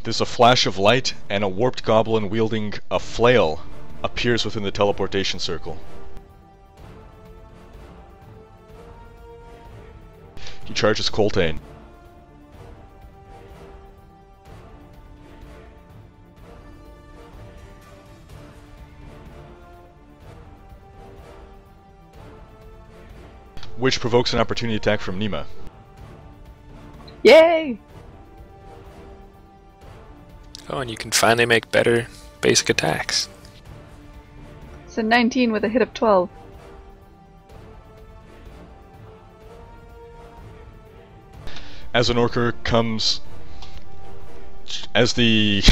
There's a flash of light, and a warped goblin wielding a flail appears within the teleportation circle. He charges Coltane. Which provokes an opportunity attack from Nima. Yay! Oh, and you can finally make better basic attacks. It's a 19 with a hit of 12. As an orker comes... As the...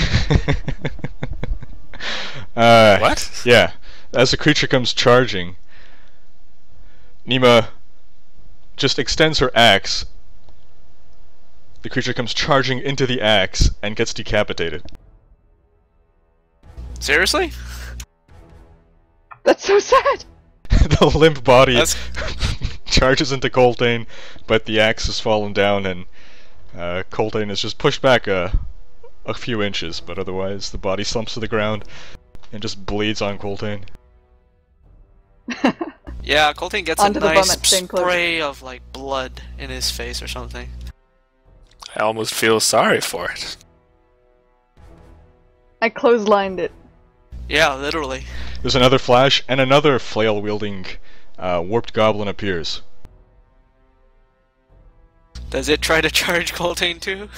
What? Yeah. As the creature comes charging, Nima just extends her axe. The creature comes charging into the axe and gets decapitated. Seriously? That's so sad! The limp body That's... charges into Coltane, but the axe has fallen down and Coltane is just pushed back a few inches, but otherwise the body slumps to the ground and just bleeds on Coltane. Yeah, Coltane gets Onto a the nice vomit, staying close. spray of like blood in his face or something. I almost feel sorry for it. I clotheslined it. Yeah, literally. There's another flash, and another flail-wielding warped goblin appears. Does it try to charge Coltane too?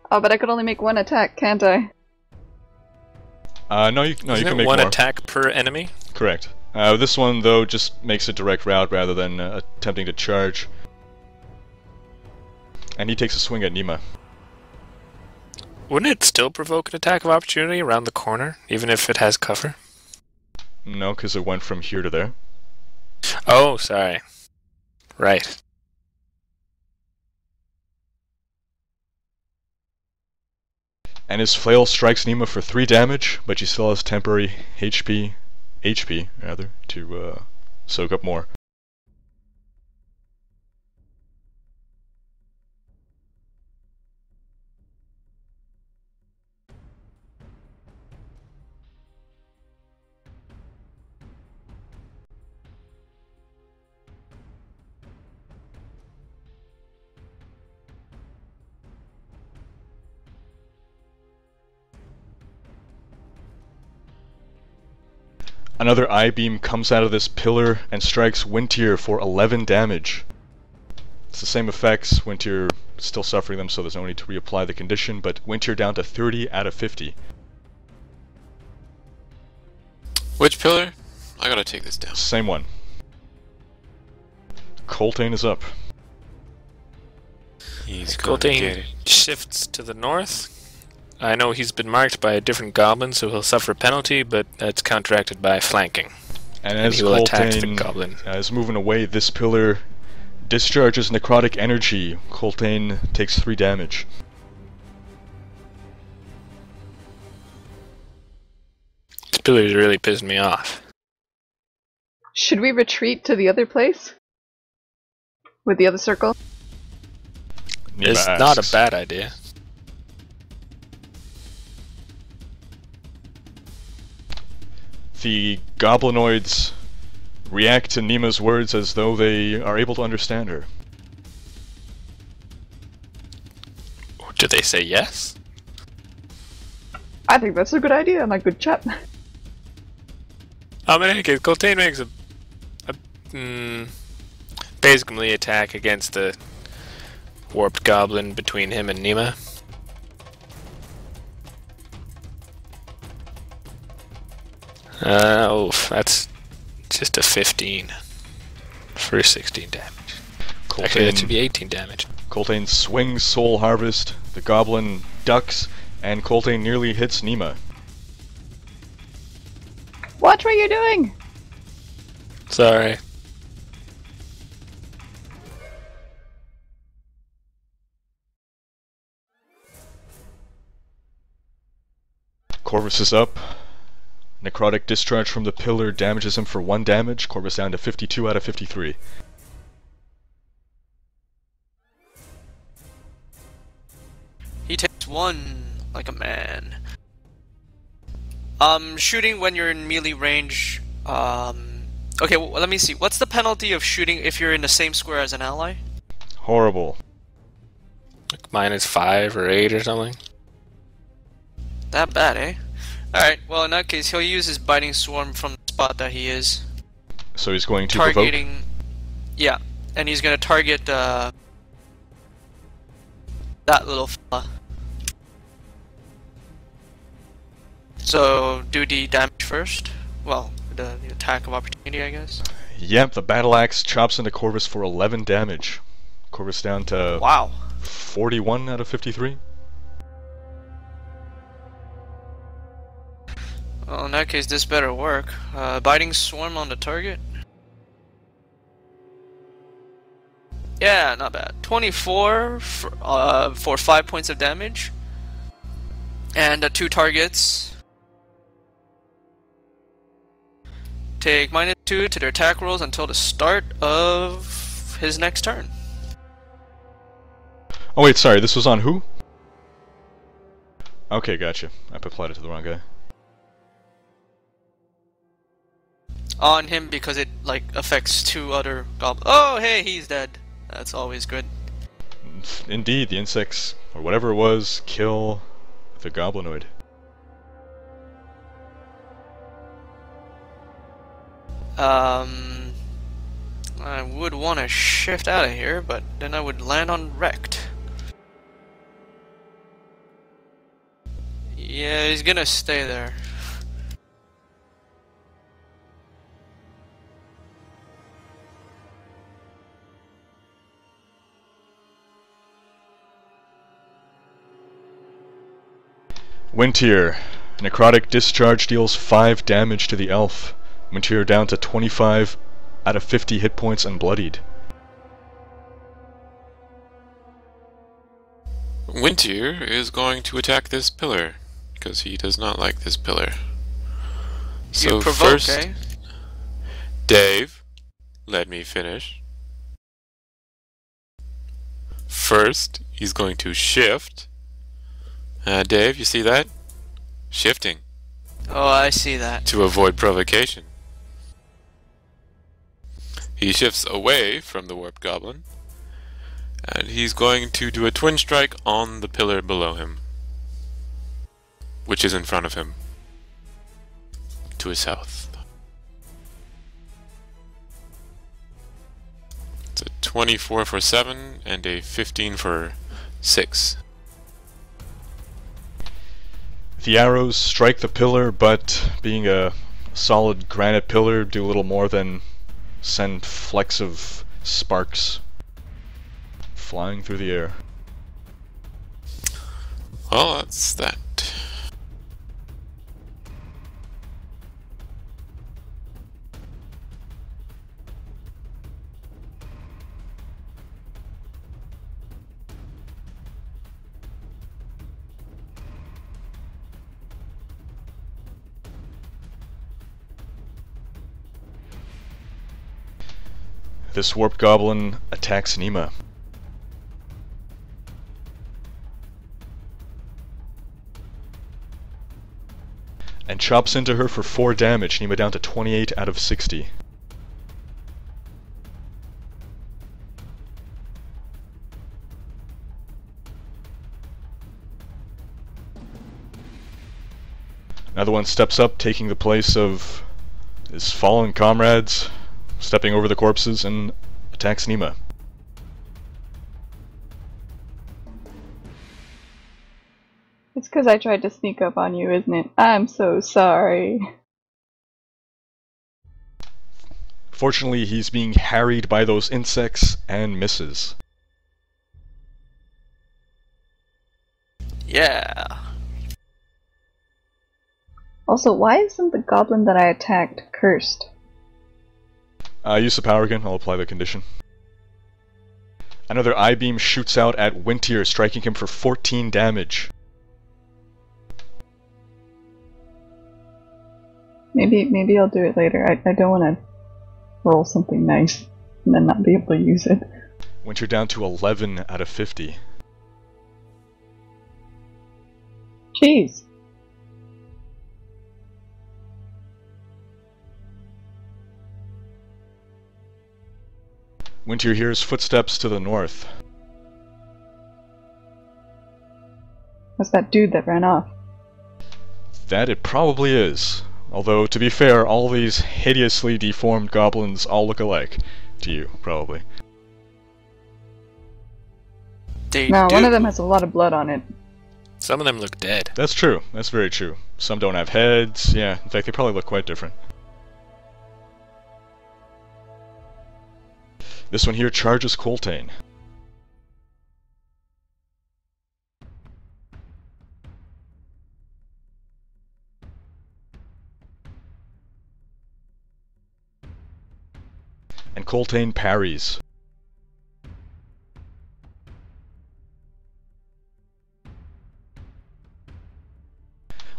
Oh, but I could only make one attack, can't I? No, you Isn't can it make one more. attack per enemy? Correct. This one, though, just makes a direct route rather than attempting to charge. And he takes a swing at Nima. Wouldn't it still provoke an attack of opportunity around the corner, even if it has cover? No, because it went from here to there. Oh, sorry. Right. And his flail strikes Nima for 3 damage, but she still has temporary HP rather, to soak up more. Another eye beam comes out of this pillar and strikes Wintier for 11 damage. It's the same effects, Wintier still suffering them, so there's no need to reapply the condition, but Wintier down to 30 out of 50. Which pillar? I gotta take this down. Same one. Coltane is up. He's gonna get Coltane it. shifts to the north. I know he's been marked by a different goblin, so he'll suffer a penalty, but that's counteracted by flanking. And as he will attack the Coltane goblin. is moving away, this pillar discharges necrotic energy. Coltane takes 3 damage. This pillar is really pissing me off. Should we retreat to the other place? With the other circle? Nima It's asks. not a bad idea. The goblinoids react to Nima's words as though they are able to understand her. Do they say yes? I think that's a good idea, my good chap. In any case, Coltane makes a basic melee attack against the warped goblin between him and Nima. That's just a 15 for 16 damage. Actually, that should be 18 damage. Coltane swings Soul Harvest, the goblin ducks, and Coltane nearly hits Nima. Watch what you're doing! Sorry. Corvus is up. Necrotic discharge from the pillar damages him for 1 damage. Corvus down to 52 out of 53. He takes -1, like a man. Shooting when you're in melee range. Okay, well, let me see. What's the penalty of shooting if you're in the same square as an ally? Horrible. Like -5 or 8 or something. That bad, eh? Alright, well in that case, he'll use his biting swarm from the spot that he is. So he's going to provoke? Targeting... Yeah, and he's gonna target, that little fella. So, do the damage first. Well, the attack of opportunity, I guess. Yep, the battle axe chops into Corvus for 11 damage. Corvus down to Wow. 41 out of 53. Well, in that case, this better work. Biting swarm on the target. Yeah, not bad. 24 for 5 points of damage. And 2 targets take -2 to their attack rolls until the start of his next turn. Oh wait, sorry, this was on who? Okay, gotcha. I applied it to the wrong guy. On him because it like affects 2 other goblins. Oh, hey, he's dead. That's always good. Indeed, the insects, or whatever it was, kill the goblinoid. I would want to shift out of here, but then I would land on wrecked. Yeah, he's gonna stay there. Wintier. Necrotic Discharge deals 5 damage to the elf. Wintier down to 25 out of 50 hit points and bloodied. Wintier is going to attack this pillar, because he does not like this pillar. So You provoke, first, eh? Dave, let me finish. First, he's going to shift. Dave, you see that? Shifting. Oh, I see that. To avoid provocation. He shifts away from the warped goblin, and he's going to do a twin strike on the pillar below him, which is in front of him, to his south. It's a 24 for 7 and a 15 for 6. The arrows strike the pillar, but being a solid granite pillar, do little more than send flecks of sparks flying through the air. Well, that's that. This warped goblin attacks Nima. And chops into her for 4 damage, Nima down to 28 out of 60. Another one steps up, taking the place of his fallen comrades, stepping over the corpses, and attacks Nima. It's because I tried to sneak up on you, isn't it? I'm so sorry. Fortunately, he's being harried by those insects and misses. Yeah. Also, why isn't the goblin that I attacked cursed? Use the power again, I'll apply the condition. Another I-beam shoots out at Wintier, striking him for 14 damage. Maybe I'll do it later. I don't want to roll something nice and then not be able to use it. Wintier down to 11 out of 50. Jeez. Winter hears footsteps to the north. That's that dude that ran off. That it probably is. Although, to be fair, all these hideously deformed goblins all look alike. To you, probably. They No, do. one of them has a lot of blood on it. Some of them look dead. That's true. That's very true. Some don't have heads. Yeah, in fact, they probably look quite different. This one here charges Coltane. And Coltane parries.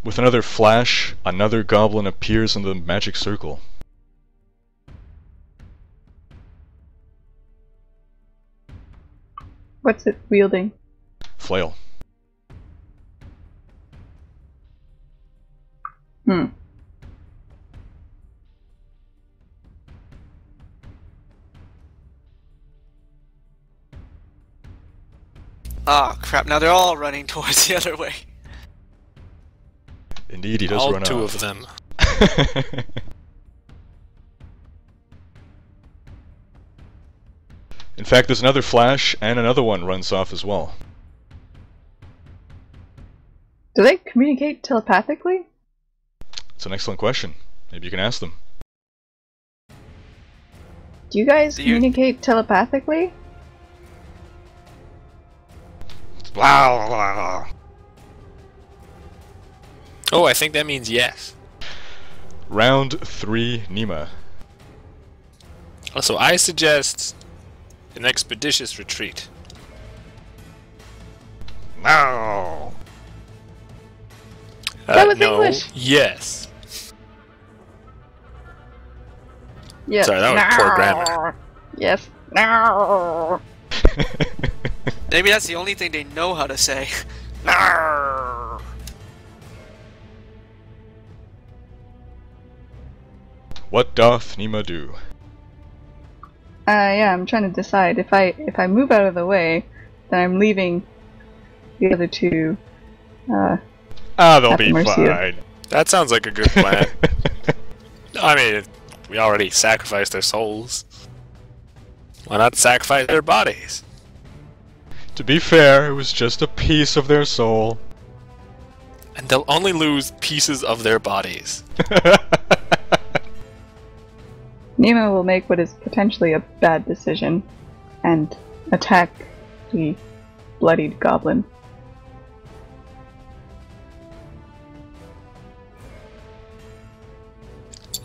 With another flash, another goblin appears in the magic circle. What's it wielding? Flail. Hmm. Ah, crap. Now they're all running towards the other way. Indeed, he does All run two off. of them. In fact, there's another flash, and another one runs off as well. Do they communicate telepathically? It's an excellent question. Maybe you can ask them. Do you guys Do you- communicate telepathically? Oh, I think that means yes. Round 3, Nima. Also, I suggest an expeditious retreat. No. That was no. English. Yes. Yes. Sorry, that was poor grammar. Yes. No. Maybe that's the only thing they know how to say. Narrr. What doth Nima do? Yeah, I'm trying to decide. If I move out of the way, then I'm leaving the other two. They'll At be the mercy of- fine. That sounds like a good plan. I mean, we already sacrificed their souls. Why not sacrifice their bodies? To be fair, it was just a piece of their soul. And they'll only lose pieces of their bodies. Nima will make what is potentially a bad decision and attack the bloodied goblin.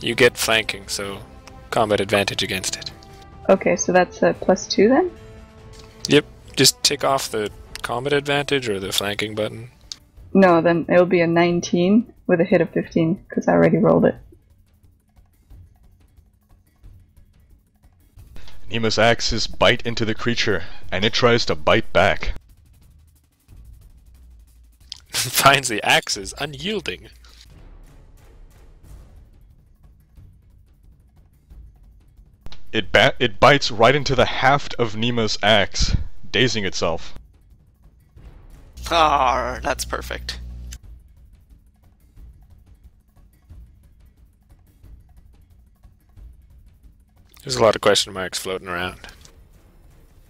You get flanking, so combat advantage against it. Okay, so that's a +2 then? Yep, just tick off the combat advantage or the flanking button. No, then it'll be a 19 with a hit of 15, because I already rolled it. Nima's axes bite into the creature, and it tries to bite back. Finds the axes unyielding. It bites right into the haft of Nima's axe, dazing itself. Ah, that's perfect. There's a lot of question marks floating around.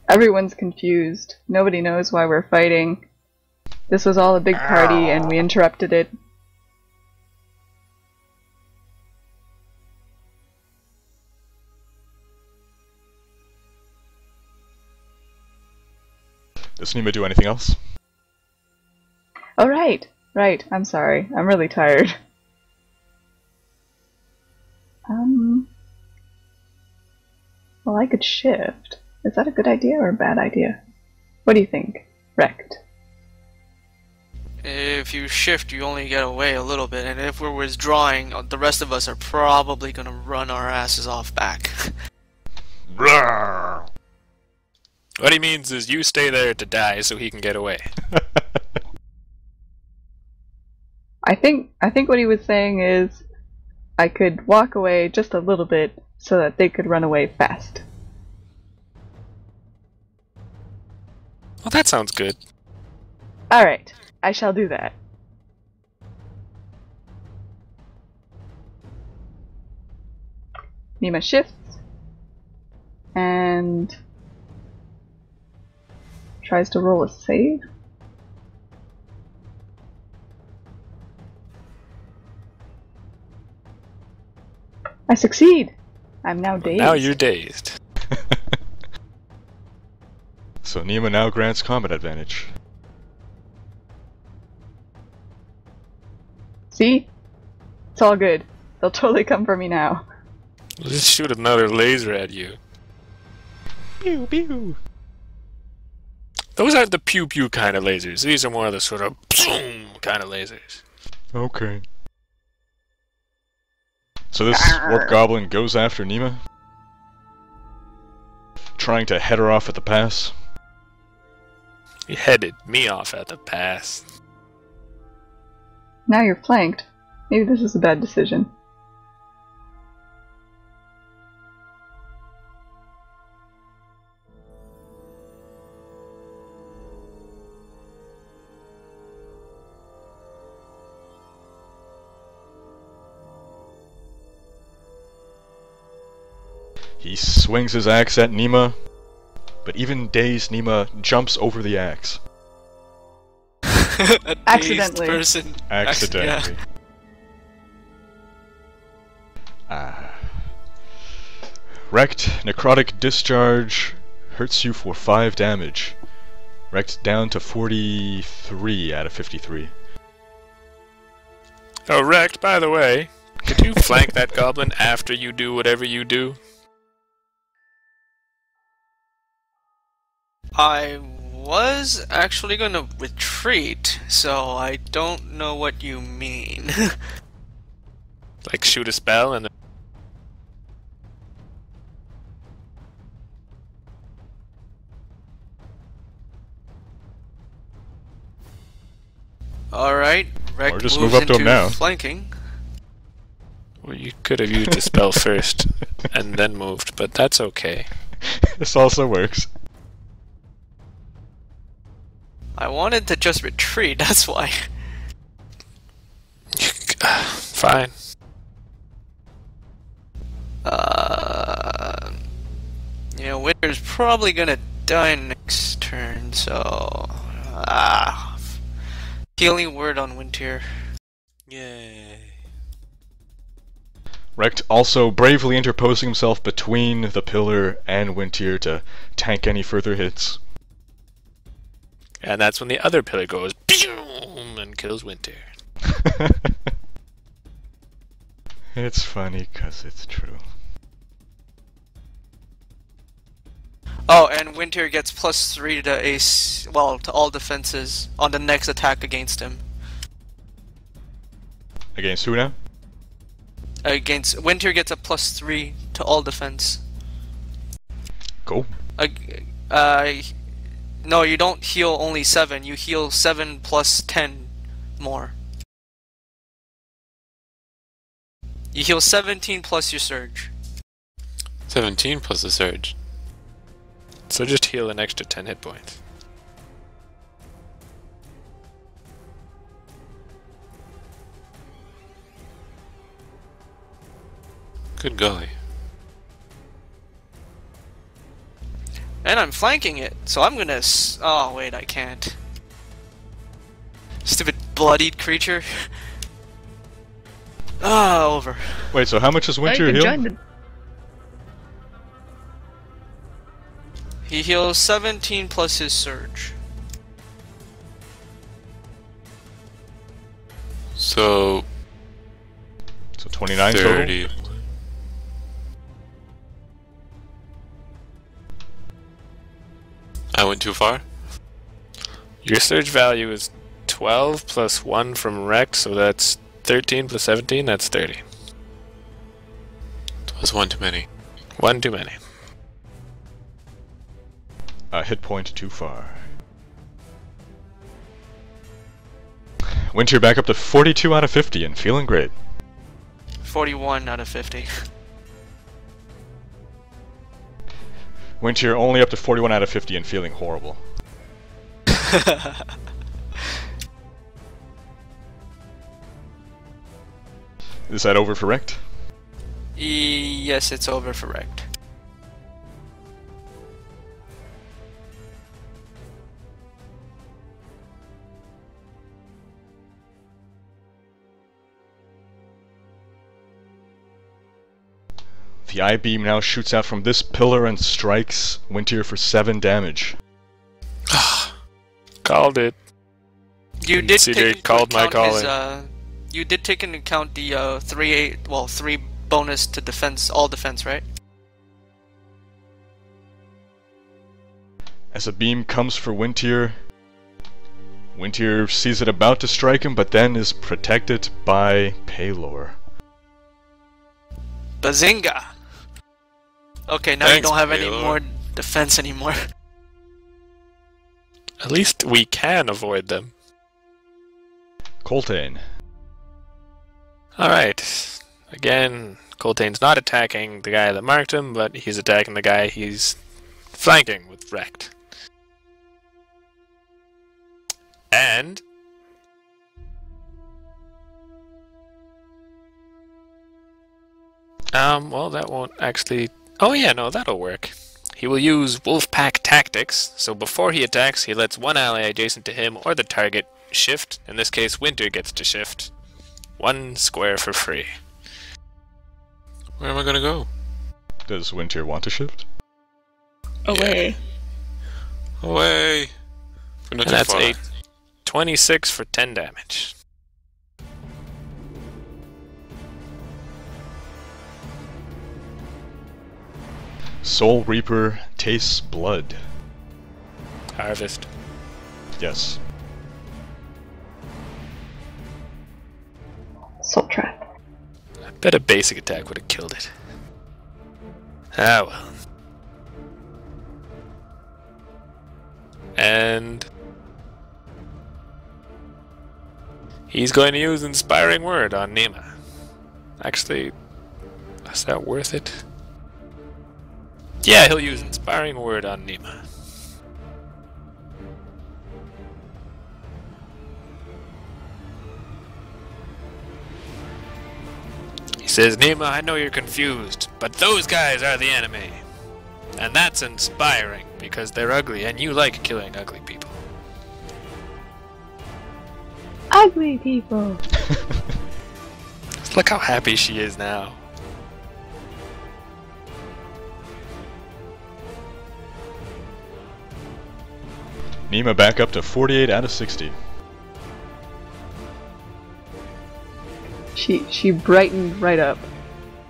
Everyone's confused. Nobody knows why we're fighting. This was all a big party and we interrupted it. Does Nima do anything else? Oh, right. Right. I'm sorry. I'm really tired. Well, I could shift. Is that a good idea or a bad idea? What do you think, Wrecked? If you shift, you only get away a little bit, and if we're withdrawing, the rest of us are probably gonna run our asses off back. Roar! What he means is you stay there to die so he can get away. I think what he was saying is I could walk away just a little bit so that they could run away fast. Well, that sounds good. Alright, I shall do that. Nima shifts and tries to roll a save. I succeed! I'm now dazed. Now you're dazed. So Nima now grants combat advantage. See? It's all good. They'll totally come for me now. Let's shoot another laser at you. Pew pew. Those aren't the pew pew kind of lasers. These are more the sort of boom kind of lasers. Okay. So this warp goblin goes after Nima, trying to head her off at the pass. He headed me off at the pass. Now you're flanked. Maybe this is a bad decision. He swings his axe at Nima, but even dazed Nima jumps over the axe. A dazed Accidentally. person. Accidentally. Wrecked necrotic discharge hurts you for 5 damage. Wrecked down to 43 out of 53. Oh, wrecked, by the way. Could you flank that goblin after you do whatever you do? I was actually gonna retreat, so I don't know what you mean. Like shoot a spell and... Alright, Rect Or just moves move up to him into now. flanking. Well, you could have used the spell first and then moved, but that's okay. This also works. I wanted to just retreat, that's why. Fine. You know, Winter's probably gonna die next turn, so... Healing word on Winter. Yay. Wrecked also bravely interposing himself between the pillar and Wintier to tank any further hits. And that's when the other pillar goes boom and kills Winter. It's funny because it's true. Oh, and Winter gets +3 to ace, well, to all defenses on the next attack against him. Against who now? Against Winter gets a +3 to all defense. Cool. No, you don't heal only 7. You heal 7 plus 10 more. You heal 17 plus your surge. 17 plus the surge. So just heal an extra 10 hit points. Good golly. And I'm flanking it, so I'm gonna oh wait, I can't. Stupid bloodied creature. Ah, over. Wait, so how much is Wintier healed? He heals 17 plus his surge. So 29 30. total? I went too far? Your surge value is 12 plus 1 from wrecked, so that's 13 plus 17, that's 30. That was one too many. One too many. A hit point too far. Winter back up to 42 out of 50 and feeling great. 41 out of 50. Winter only up to 41 out of 50 and feeling horrible. Is that over for Rect? Yes, it's over for Rect. The I-beam now shoots out from this pillar and strikes Winter for 7 damage. Called it. You did CJ take into called my account his, calling. you did take into account the 3 bonus to defense, all defense, right? As a beam comes for Winter, Winter sees it about to strike him, but then is protected by Paylor. Bazinga! Okay, now Thanks, you don't have any Paylor. more defense anymore. At least we can avoid them. Coltane. Alright. Again, Coltane's not attacking the guy that marked him, but he's attacking the guy he's flanking with Rect. And... well, that won't actually... Oh yeah, no, that'll work. He will use Wolfpack Tactics, so before he attacks, he lets one ally adjacent to him or the target shift. In this case, Winter gets to shift. 1 square for free. Where am I gonna go? Does Winter want to shift? Away. Away! We're not And too that's far. a 26 for 10 damage. Soul Reaper tastes blood. Harvest. Yes. Soul Trap. I bet a basic attack would have killed it. Ah well. And... he's going to use Inspiring Word on Nima. Actually, is that worth it? Yeah, he'll use Inspiring Word on Nima. He says, Nima, I know you're confused, but those guys are the enemy. And that's inspiring, because they're ugly, and you like killing ugly people. Ugly people! Look how happy she is now. Nima back up to 48 out of 60. She brightened right up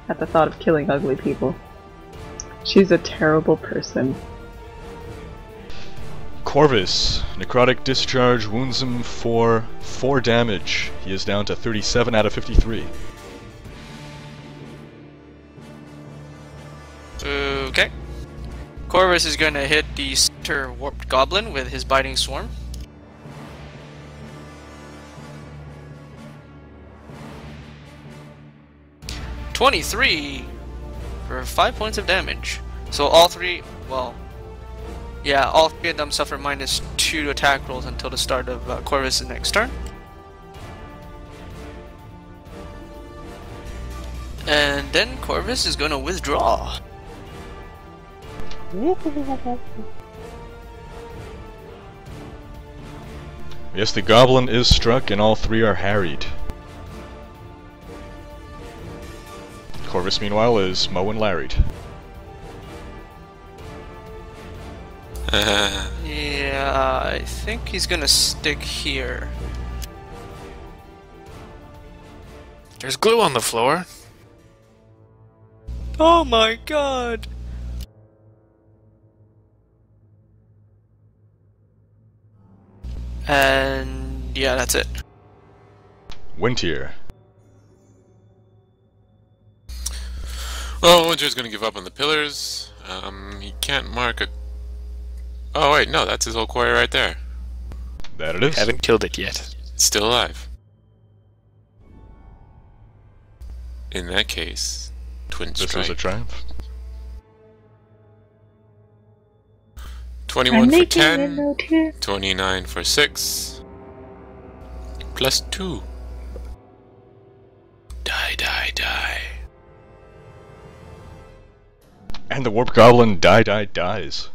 at the thought of killing ugly people. She's a terrible person. Corvus, Necrotic Discharge wounds him for 4 damage. He is down to 37 out of 53. Okay. Corvus is going to hit the center warped goblin with his biting swarm. $23 for 5 points of damage. So all 3, well, yeah, all 3 of them suffer -2 attack rolls until the start of Corvus' next turn. And then Corvus is going to withdraw. Yes, the goblin is struck and all 3 are harried. Corvus, meanwhile, is Moe and Larried. Yeah, I think he's gonna stick here. There's glue on the floor. Oh my god! And yeah, that's it. Wintier. Well, Winter's gonna give up on the pillars. He can't mark a... Oh wait, no, that's his whole quarry right there. That it is. Haven't killed it yet. It's still alive. In that case, twin This strike. is a triumph. 21 for 10, 29 for 6, plus 2. Die, die, die. And the warp goblin dies.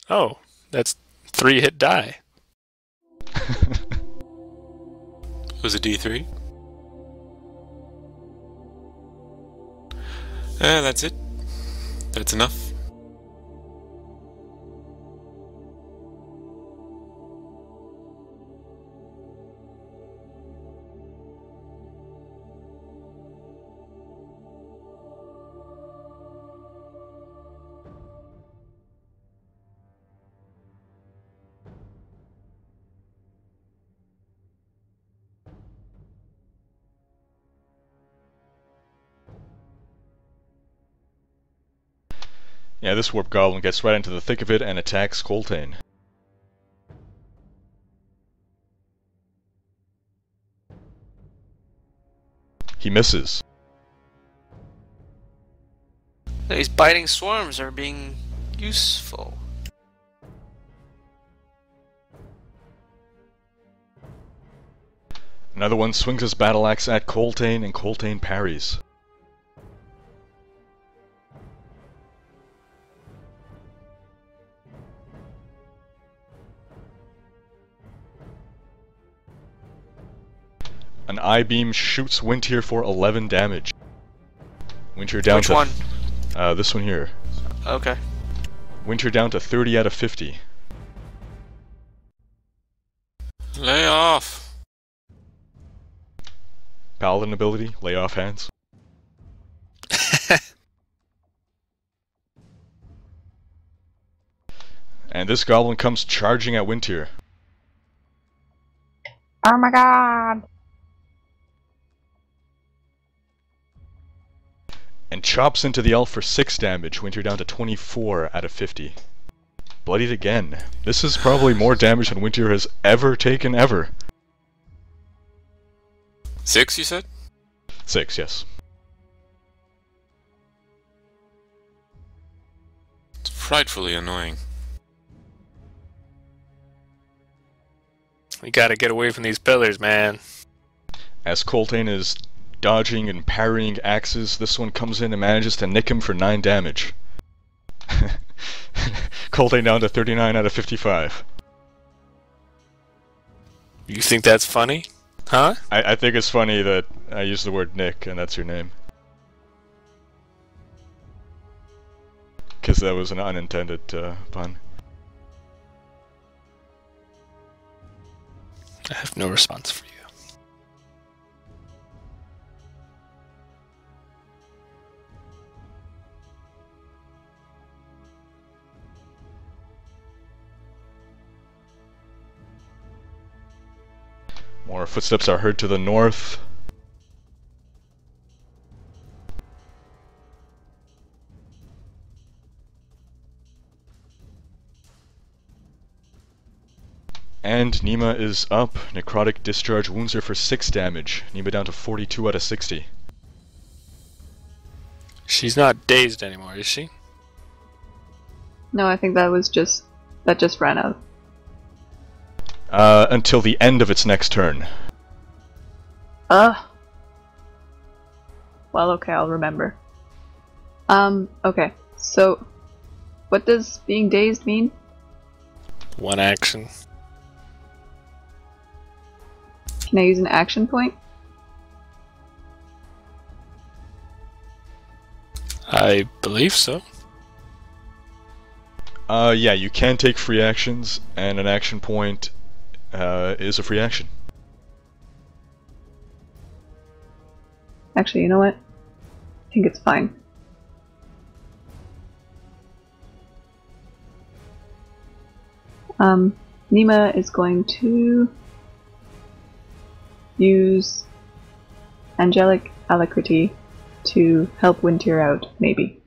Oh, that's 3-hit die. It was a D3. That's it. That's enough. Yeah, this warp goblin gets right into the thick of it and attacks Coltane. He misses. These biting swarms are being useful. Another one swings his battle axe at Coltane, and Coltane parries. An I-beam shoots Wintier for 11 damage. Wintier down Which to... one? This one here. Okay. Wintier down to 30 out of 50. Lay off. Paladin ability, lay off hands. And this goblin comes charging at Wintier. Oh my god! And chops into the elf for 6 damage. Wintier down to 24 out of 50. Bloodied again. This is probably more damage than Wintier has ever taken, ever. 6, you said? 6, yes. It's frightfully annoying. We gotta get away from these pillars, man. As Coltane is dodging and parrying axes, this one comes in and manages to nick him for 9 damage. Coltane down to 39 out of 55. You think that's funny? Huh? I think it's funny that I use the word Nick and that's your name. Because that was an unintended pun. I have no response for you. More footsteps are heard to the north. And Nima is up. Necrotic discharge wounds her for 6 damage. Nima down to 42 out of 60. She's not dazed anymore, is she? No, I think that just ran out. Until the end of its next turn. Well, okay, I'll remember. Okay, so what does being dazed mean? One action. Can I use an action point? I believe so. Yeah, you can take free actions, and an action point is a free action. Actually, you know what? I think it's fine. Nima is going to use Angelic Alacrity to help Wintier out, maybe.